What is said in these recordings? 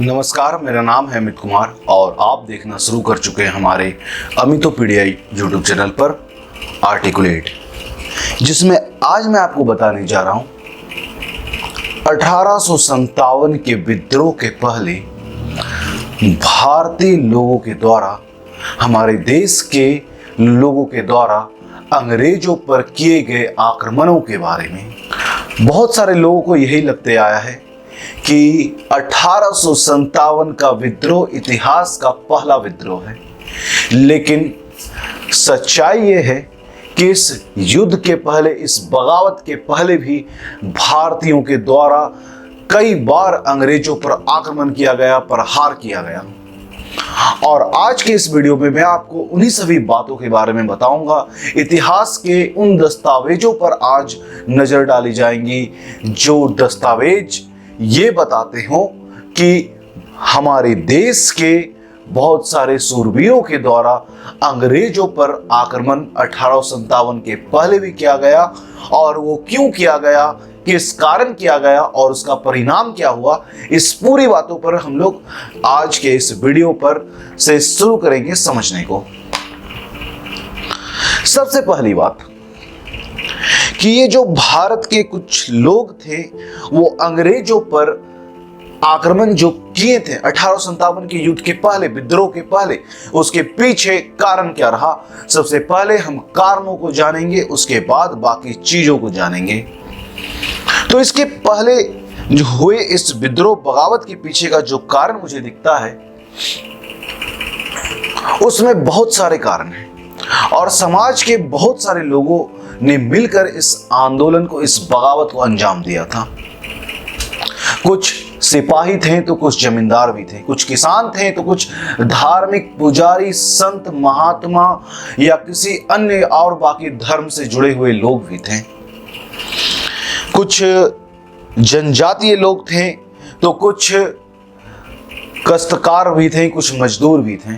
नमस्कार, मेरा नाम है अमित कुमार और आप देखना शुरू कर चुके हैं हमारे अमितोपीडिया यूट्यूब चैनल पर आर्टिकुलेट, जिसमें आज मैं आपको बताने जा रहा हूं 1857 के विद्रोह के पहले भारतीय लोगों के द्वारा, हमारे देश के लोगों के द्वारा अंग्रेजों पर किए गए आक्रमणों के बारे में। बहुत सारे लोगों को यही लगते आया है कि 1857 का विद्रोह इतिहास का पहला विद्रोह है, लेकिन सच्चाई ये है कि इस युद्ध के पहले, इस बगावत के पहले भी भारतीयों के द्वारा कई बार अंग्रेजों पर आक्रमण किया गया, प्रहार किया गया। और आज के इस वीडियो में मैं आपको उन्हीं सभी बातों के बारे में बताऊंगा। इतिहास के उन दस्तावेजों पर आज नजर डाली जाएंगी जो दस्तावेज ये बताते हो कि हमारे देश के बहुत सारे सूरवीरों के द्वारा अंग्रेजों पर आक्रमण 1857 के पहले भी किया गया, और वो क्यों किया गया, किस कारण किया गया और उसका परिणाम क्या हुआ। इस पूरी बातों पर हम लोग आज के इस वीडियो पर से शुरू करेंगे समझने को। सबसे पहली बात कि ये जो भारत के कुछ लोग थे वो अंग्रेजों पर आक्रमण जो किए थे 1857 के युद्ध के पहले, विद्रोह के पहले, उसके पीछे कारण क्या रहा। सबसे पहले हम कारणों को जानेंगे, उसके बाद बाकी चीजों को जानेंगे। तो इसके पहले जो हुए इस विद्रोह बगावत के पीछे का जो कारण मुझे दिखता है उसमें बहुत सारे कारण हैं, और समाज के बहुत सारे लोगों ने मिलकर इस आंदोलन को, इस बगावत को अंजाम दिया था। कुछ सिपाही थे तो कुछ जमींदार भी थे, कुछ किसान थे तो कुछ धार्मिक पुजारी, संत, महात्मा या किसी अन्य और बाकी धर्म से जुड़े हुए लोग भी थे। कुछ जनजातीय लोग थे तो कुछ काश्तकार भी थे, कुछ मजदूर भी थे।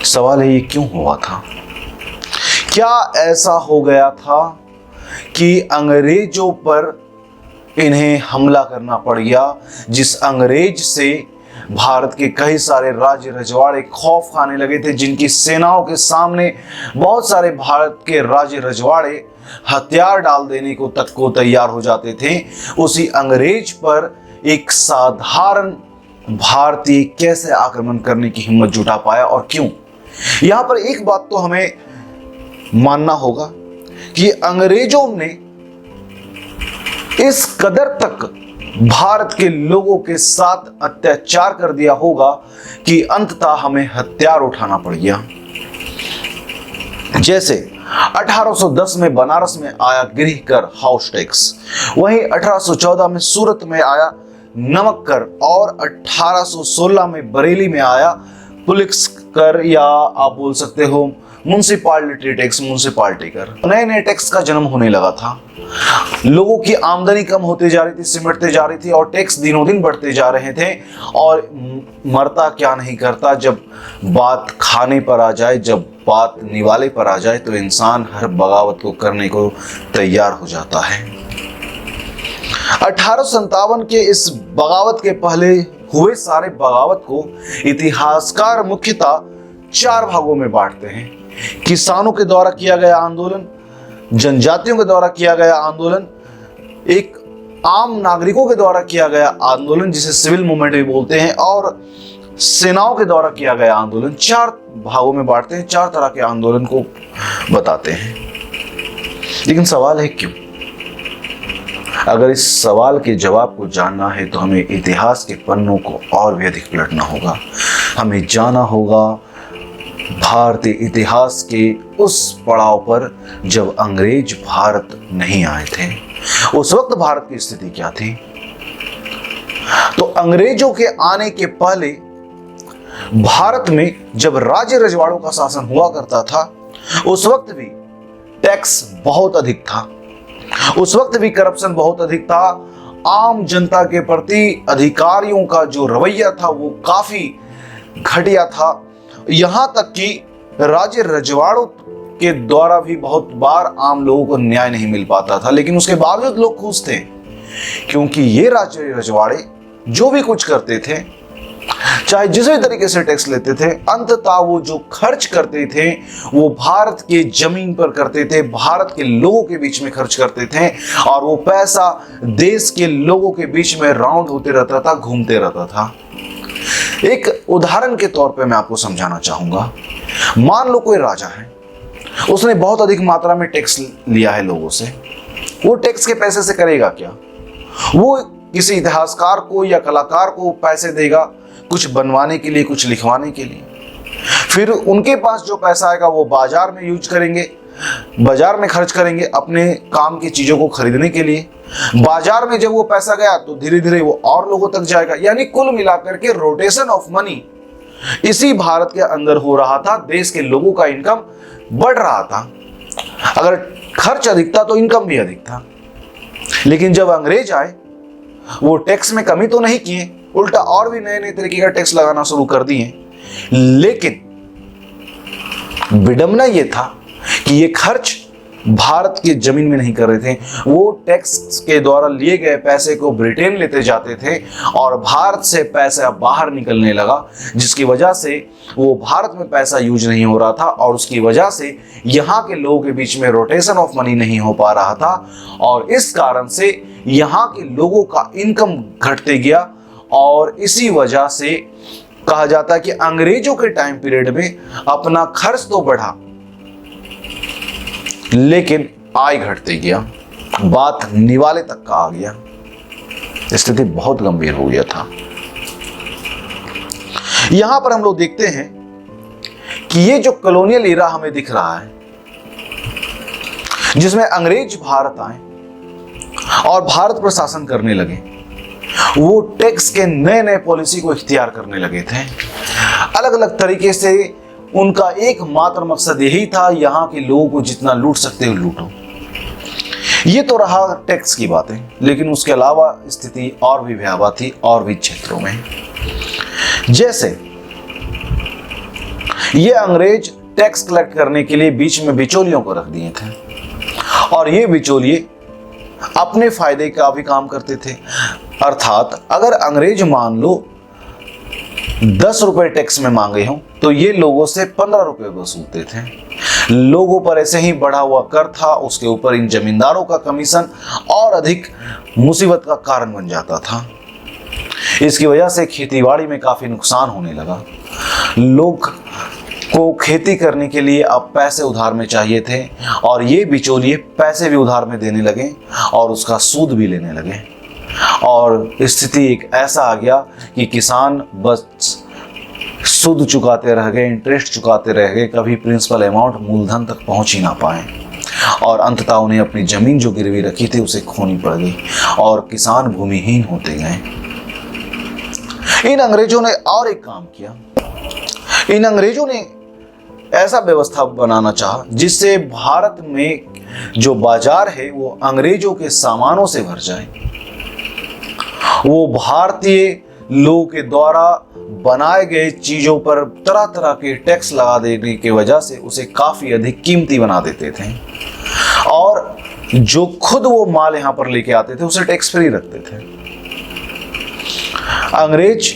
सवाल है ये क्यों हुआ था? क्या ऐसा हो गया था कि अंग्रेजों पर इन्हें हमला करना पड़ गया, जिस अंग्रेज से भारत के कई सारे राज्य रजवाड़े खौफ खाने लगे थे, जिनकी सेनाओं के सामने बहुत सारे भारत के राज्य रजवाड़े हथियार डाल देने को तक को तैयार हो जाते थे। उसी अंग्रेज पर एक साधारण भारतीय कैसे आक्रमण करने की हिम्मत जुटा पाया और क्यों? यहां पर एक बात तो हमें मानना होगा कि अंग्रेजों ने इस कदर तक भारत के लोगों के साथ अत्याचार कर दिया होगा कि अंततः हमें हथियार उठाना पड़ गया। जैसे 1810 में बनारस में आया गृह कर, हाउस टैक्स, वहीं 1814 में सूरत में आया नमक कर, और 1816 में बरेली में आया पुलिस कर, या आप बोल सकते हो म्युनिसिपालिटी टैक्स, म्युनिसिपालिटी कर। नए नए टैक्स का जन्म होने लगा था। लोगों की आमदनी कम होती जा रही थी, सिमटते जा रही थी, और टैक्स दिनों दिन बढ़ते जा रहे थे। और मरता क्या नहीं करता, जब बात खाने पर आ जाए, जब बात निवाले पर आ जाए, तो इंसान हर बगावत को करने को तैयार हो जाता है। 1857 के इस बगावत के पहले हुए सारे बगावत को इतिहासकार मुख्यतः 4 भागों में बांटते हैं। किसानों के द्वारा किया गया आंदोलन, जनजातियों के द्वारा किया गया आंदोलन, एक आम नागरिकों के द्वारा किया गया आंदोलन जिसे सिविल मूवमेंट भी बोलते हैं, और सेनाओं के द्वारा किया गया आंदोलन। 4 भागों में बांटते हैं, 4 तरह के आंदोलन को बताते हैं। लेकिन सवाल है क्यों? अगर इस सवाल के जवाब को जानना है तो हमें इतिहास के पन्नों को और भी अधिक पलटना होगा। हमें जाना होगा भारतीय इतिहास के उस पड़ाव पर जब अंग्रेज भारत नहीं आए थे। उस वक्त भारत की स्थिति क्या थी? तो अंग्रेजों के आने के पहले भारत में जब राज्य रजवाड़ों का शासन हुआ करता था, उस वक्त भी टैक्स बहुत अधिक था, उस वक्त भी करप्शन बहुत अधिक था। आम जनता के प्रति अधिकारियों का जो रवैया था वो काफी घटिया था। यहां तक कि राज्य रजवाड़ों के द्वारा भी बहुत बार आम लोगों को न्याय नहीं मिल पाता था, लेकिन उसके बावजूद लोग खुश थे, क्योंकि ये राज्य रजवाड़े जो भी कुछ करते थे, चाहे जिस भी तरीके से टैक्स लेते थे, अंततः वो जो खर्च करते थे वो भारत के जमीन पर करते थे, भारत के लोगों के बीच में खर्च करते थे, और वो पैसा देश के लोगों के बीच में राउंड होते रहता था, घूमते रहता था। एक उदाहरण के तौर पे मैं आपको समझाना चाहूंगा। मान लो कोई राजा है, उसने बहुत अधिक मात्रा में टैक्स लिया है लोगों से। वो टैक्स के पैसे से करेगा क्या? वो किसी इतिहासकार को या कलाकार को पैसे देगा कुछ बनवाने के लिए, कुछ लिखवाने के लिए। फिर उनके पास जो पैसा आएगा वो बाजार में यूज करेंगे, बाजार में खर्च करेंगे अपने काम की चीजों को खरीदने के लिए। बाजार में जब वो पैसा गया तो धीरे धीरे वो और लोगों तक जाएगा। यानी कुल मिलाकर के रोटेशन ऑफ मनी इसी भारत के अंदर हो रहा था। देश के लोगों का इनकम बढ़ रहा था। अगर खर्च अधिक था तो इनकम भी अधिक था। लेकिन जब अंग्रेज आए, वो टैक्स में कमी तो नहीं किए, उल्टा और भी नए नए तरीके का टैक्स लगाना शुरू कर दिए। लेकिन विडंबना यह था कि ये खर्च भारत की जमीन में नहीं कर रहे थे। वो टैक्स के द्वारा लिए गए पैसे को ब्रिटेन लेते जाते थे और भारत से पैसा बाहर निकलने लगा, जिसकी वजह से वो भारत में पैसा यूज नहीं हो रहा था और उसकी वजह से यहाँ के लोगों के बीच में रोटेशन ऑफ मनी नहीं हो पा रहा था। और इस कारण से यहाँ के लोगों का इनकम घटते गया और इसी वजह से कहा जाता है कि अंग्रेजों के टाइम पीरियड में अपना खर्च तो बढ़ा लेकिन आय घटते गया, बात निवाले तक का आ गया। स्थिति बहुत गंभीर हो गया था। यहां पर हम लोग देखते हैं कि ये जो कॉलोनियल एरा हमें दिख रहा है, जिसमें अंग्रेज भारत आए और भारत पर शासन करने लगे, वो टैक्स के नए नए पॉलिसी को इख्तियार करने लगे थे। अलग अलग तरीके से उनका एकमात्र मकसद यही था, यहां के लोगों को जितना लूट सकते हो लूटो। ये तो रहा टैक्स की बातें, लेकिन उसके अलावा स्थिति और भी भयावह थी और भी क्षेत्रों में। जैसे ये अंग्रेज टैक्स कलेक्ट करने के लिए बीच में बिचौलियों को रख दिए थे और ये बिचौलिए अपने फायदे का भी काम करते थे। अर्थात अगर अंग्रेज मान लो 10 रुपए टैक्स में मांगे हों तो ये लोगों से 15 रुपए वसूलते थे। लोगों पर ऐसे ही बढ़ा हुआ कर था, उसके ऊपर इन जमींदारों का कमीशन और अधिक मुसीबत का कारण बन जाता था। इसकी वजह से खेतीबाड़ी में काफी नुकसान होने लगा। लोग को खेती करने के लिए अब पैसे उधार में चाहिए थे और ये बिचौलिए पैसे भी उधार में देने लगे और उसका सूद भी लेने लगे। और स्थिति एक ऐसा आ गया कि किसान बस सूद चुकाते रह गए, इंटरेस्ट चुकाते रह गए, कभी प्रिंसिपल अमाउंट मूलधन तक पहुंच ही ना पाए और अंततः उन्हें अपनी जमीन जो गिरवी रखी थी उसे खोनी पड़ गई और किसान भूमिहीन होते गए। इन अंग्रेजों ने और एक काम किया। इन अंग्रेजों ने ऐसा व्यवस्था बनाना चाहा जिससे भारत में जो बाजार है वो अंग्रेजों के सामानों से भर जाए। वो भारतीय लोगों के द्वारा बनाए गए चीजों पर तरह तरह के टैक्स लगा देने की वजह से उसे काफी अधिक कीमती बना देते थे और जो खुद वो माल यहां पर लेके आते थे उसे टैक्स फ्री रखते थे। अंग्रेज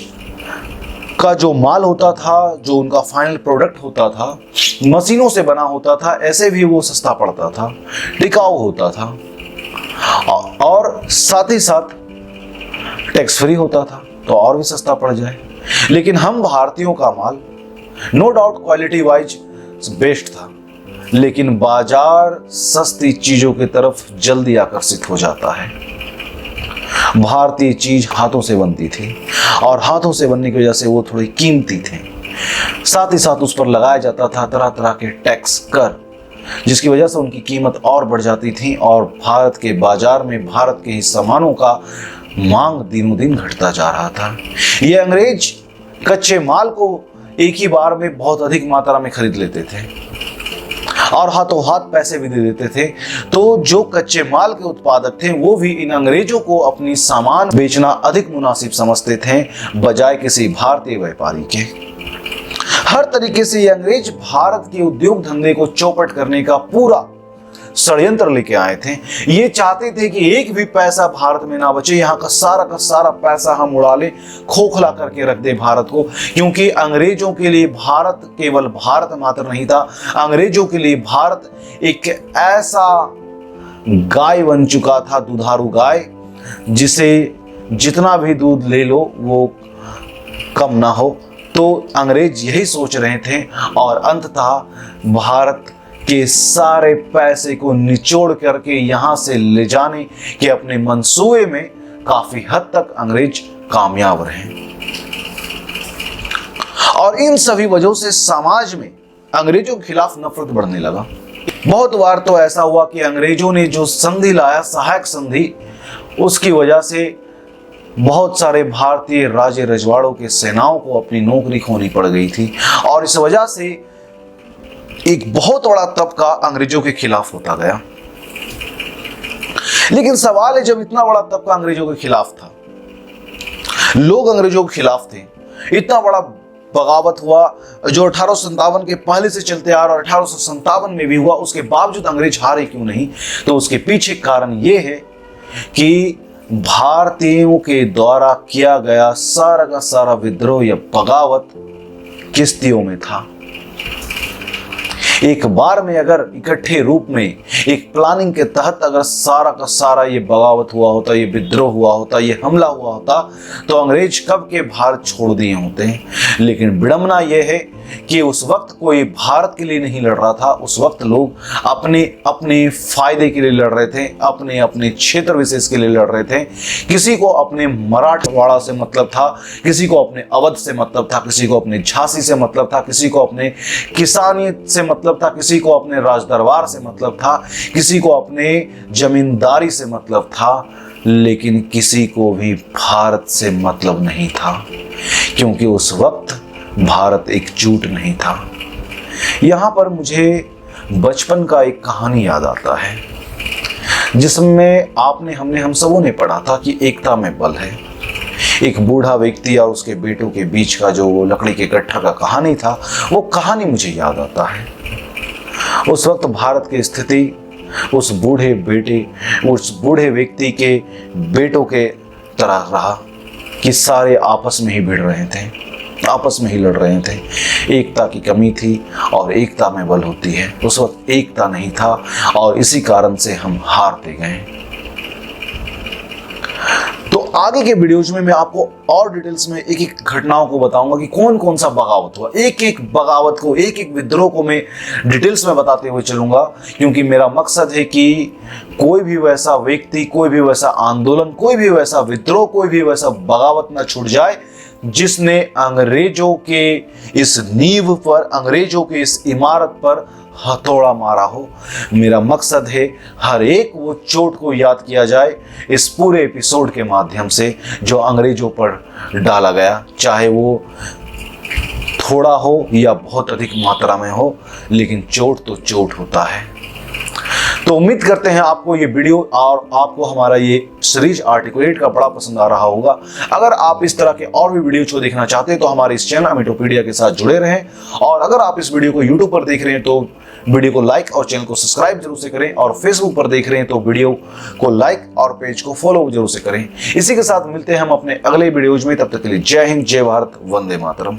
का जो माल होता था, जो उनका फाइनल प्रोडक्ट होता था, मशीनों से बना होता था, ऐसे भी वो सस्ता पड़ता था, टिकाऊ होता था और साथ ही साथ टैक्स फ्री होता था तो और भी सस्ता पड़ जाए। लेकिन हम भारतीयों का माल no doubt quality wise best था, लेकिन बाजार सस्ती चीजों की तरफ जल्दी आकर्षित हो जाता है। भारतीय चीज हाथों से बनती थी और हाथों से बनने की वजह से वो थोड़ी कीमती थे। साथ ही साथ उस पर लगाया जाता था तरह तरह के टैक्स, कर, जिसकी वजह से उनकी कीमत और बढ़ जाती थी और भारत के बाजार में भारत के ही सामानों का मांग दिनों दिन घटता जा रहा था। ये अंग्रेज कच्चे माल को एक ही बार में बहुत अधिक मात्रा में खरीद लेते थे और हाथों हाथ पैसे भी दे देते थे। तो जो कच्चे माल के उत्पादक थे वो भी इन अंग्रेजों को अपनी सामान बेचना अधिक मुनासिब समझते थे बजाय किसी भारतीय व्यापारी के। हर तरीके से ये अंग्रेज भारत के उद्योग धंधे को चौपट करने का पूरा षड्यंत्र लेके आए थे। ये चाहते थे कि एक भी पैसा भारत में ना बचे, यहाँ का सारा पैसा हम उड़ा ले, खोखला करके रख दे भारत को। क्योंकि अंग्रेजों के लिए भारत केवल भारत मात्र नहीं था, अंग्रेजों के लिए भारत एक ऐसा गाय बन चुका था, दुधारू गाय, जिसे जितना भी दूध ले लो वो कम ना हो। तो अंग्रेज यही सोच रहे थे और अंततः भारत के सारे पैसे को निचोड़ करके यहां से ले जाने के अपने मंसूबे में काफी हद तक अंग्रेज कामयाब रहे। और इन सभी वजहों से समाज में अंग्रेजों के खिलाफ नफरत बढ़ने लगा। बहुत बार तो ऐसा हुआ कि अंग्रेजों ने जो संधि लाया, सहायक संधि, उसकी वजह से बहुत सारे भारतीय राजे रजवाड़ों के सेनाओं को अपनी नौकरी खोनी पड़ गई थी और इस वजह से एक बहुत बड़ा तबका अंग्रेजों के खिलाफ होता गया। लेकिन सवाल है, जब इतना बड़ा तबका अंग्रेजों के खिलाफ था, लोग अंग्रेजों के खिलाफ थे, इतना बड़ा बगावत हुआ जो 1857 के पहले से चलते आ रहा और 1857 में भी हुआ, उसके बावजूद अंग्रेज हारे क्यों नहीं? तो उसके पीछे कारण यह है कि भारतीयों के द्वारा किया गया सारा का सारा विद्रोह या बगावत किश्तियों में था। एक बार में अगर इकट्ठे रूप में एक प्लानिंग के तहत अगर सारा का सारा ये बगावत हुआ होता, ये विद्रोह हुआ होता, ये हमला हुआ होता, तो अंग्रेज कब के भारत छोड़ दिए होते हैं। लेकिन विडंबना यह है कि उस वक्त कोई भारत के लिए नहीं लड़ रहा था, उस वक्त लोग अपने अपने फायदे के लिए लड़ रहे थे, अपने अपने क्षेत्र विशेष के लिए लड़ रहे थे। किसी को अपने मराठवाड़ा से मतलब था, किसी को अपने अवध से मतलब था, किसी को अपने झांसी से मतलब था, किसी को अपने किसानी से मतलब था, किसी को अपने राजदरबार से मतलब था, किसी को अपने जमींदारी से मतलब था, लेकिन किसी को भी भारत से मतलब नहीं था, क्योंकि उस वक्त भारत एकजुट नहीं था। यहां पर मुझे बचपन का एक कहानी याद आता है, जिसमें हम सबों ने पढ़ा था कि एकता में बल है। एक बूढ़ा व्यक्ति और उसके बेटों के बीच का जो वो लकड़ी के गट्ठा का कहानी था, वो कहानी मुझे याद आता है। उस वक्त भारत की स्थिति उस बूढ़े व्यक्ति के बेटों के तरह रहा कि सारे आपस में ही भिड़ रहे थे, आपस में ही लड़ रहे थे। एकता की कमी थी और एकता में बल होती है। उस वक्त एकता नहीं था और इसी कारण से हम हारते गए। तो आगे के वीडियोज में मैं आपको और डिटेल्स में एक एक घटनाओं को बताऊंगा कि कौन कौन सा बगावत हुआ। एक एक बगावत को, एक एक विद्रोह को मैं डिटेल्स में बताते हुए चलूंगा, क्योंकि मेरा मकसद है कि कोई भी वैसा व्यक्ति, कोई भी वैसा आंदोलन, कोई भी वैसा विद्रोह, कोई भी वैसा बगावत ना छूट जाए जिसने अंग्रेजों के इस नींव पर, अंग्रेजों के इस इमारत पर हथौड़ा मारा हो। मेरा मकसद है हर एक वो चोट को याद किया जाए इस पूरे एपिसोड के माध्यम से जो अंग्रेजों पर डाला गया, चाहे वो थोड़ा हो या बहुत अधिक मात्रा में हो, लेकिन चोट तो चोट होता है। तो उम्मीद करते हैं आपको ये वीडियो और आपको हमारा ये सीरीज आर्टिकुलेट का बड़ा पसंद आ रहा होगा। अगर आप इस तरह के और भी वीडियो को देखना चाहते हैं तो हमारे इस चैनल अमिटोपीडिया के साथ जुड़े रहें। और अगर आप इस वीडियो को यूट्यूब पर देख रहे हैं तो वीडियो को लाइक और चैनल को सब्सक्राइब जरूर से करें, और फेसबुक पर देख रहे हैं तो वीडियो को लाइक और पेज को फॉलो जरूर से करें। इसी के साथ मिलते हैं हम अपने अगले वीडियोज में। तब तक के लिए जय हिंद, जय भारत, वंदे मातरम।